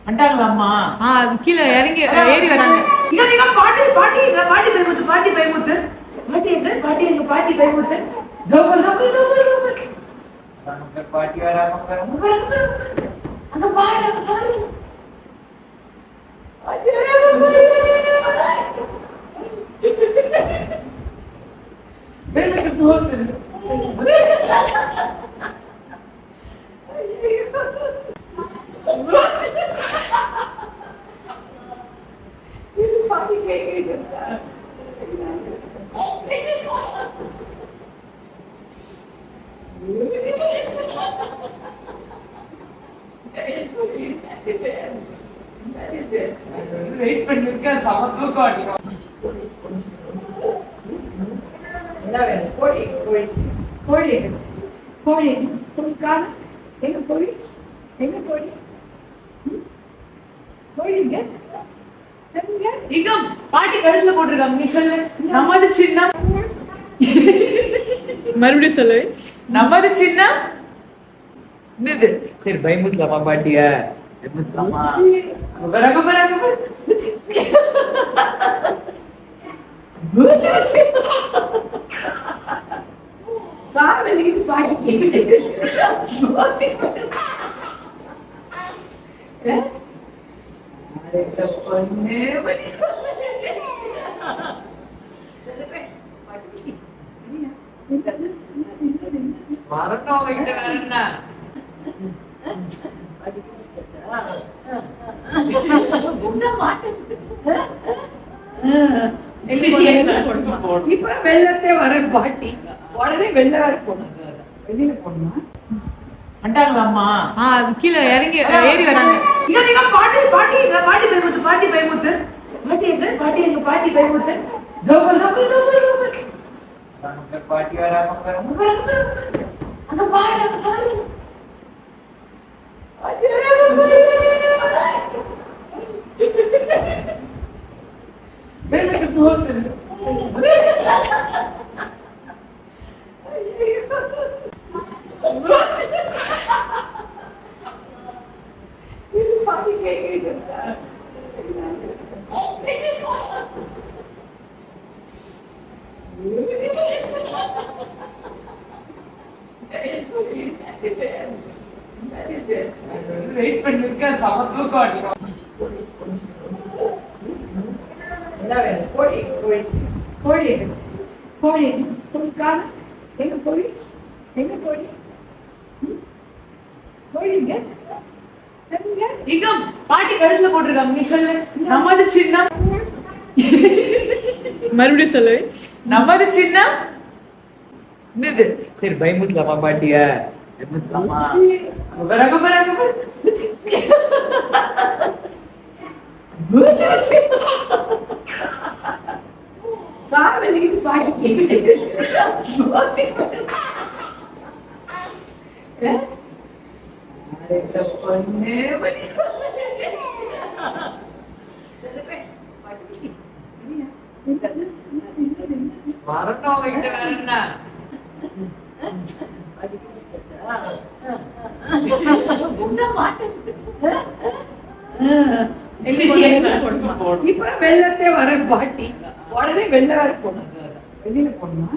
அண்டாங்களாம்மா? கீழே இறங்கி ஏறி வராங்க. பாட்டி பாட்டி பாட்டி பயமுத்து பாட்டி பயமுத்து பாட்டி எங்க பாட்டி எங்க பாட்டி பயமுத்து கபல் கபல் கபல் கபல் நமக்கு பாட்டி வராம அங்க பாரு பாரு பாட்டி வராம எனக்கு தோசை வெயிட் பண்ணிருக்க சமத்துவம் அடிக்கும். என்ன வேணும்? கோழி கோழி கோழி கோழி கோழிக்கான எங்க கோழி எங்க கோழி கோழிங்க இங்க பாட்டி கழுத்துல போட்டிருக்காங்க. நீ சொல்லு. நமது சின்ன மறுபடியும் சொல்லவே. நமது சின்ன இது சரி பயமுத்தலாமா பாட்டிய பயமுத்தலாமா ரகு ரகு காவலிக்கு பாட்டி பொண்ணு வரட்டும் அவங்கிட்ட வேற என்ன இப்ப வெள்ளத்தே வர பாட்டி உடனே வெள்ள வேற போனோம் வெளியில போனோமா அண்டாங்களாம்மா? கீழே இறங்கி ஏறி வராங்க. பாட்டி பாட்டி பாட்டி பயமுத்து பாட்டி பயமுத்து பாட்டி எங்க பாட்டி எங்க பாட்டி பயமுத்து கபல் கபல் கபல் கபல் நமக்கு பாட்டி வராம அங்க பாரு பாரு பாட்டி வராம எனக்கு தோசை வெயிட் பண்ணிருக்க சமத்துவம் அடிக்கும். என்ன வேணும்? கோழி கோழி கோழி கோழி கோழிக்கான எங்க கோழி எங்க கோழி கோழிங்க இங்க பாட்டி கழுத்துல போட்டிருக்காங்க. நீ சொல்லு. நமது சின்ன மறுபடியும் சொல்லவே. நமது சின்ன இது சரி பயமுத்தலாமா பாட்டிய பயமுத்தலாமா ரகு ரகு காவலிக்கு பாட்டி பொண்ணு வரட்டும் அவங்கிட்ட வேற என்ன இப்ப வெள்ளத்தே வர பாட்டி உடனே வெள்ள வேற போனோம் வெளியில போனோமா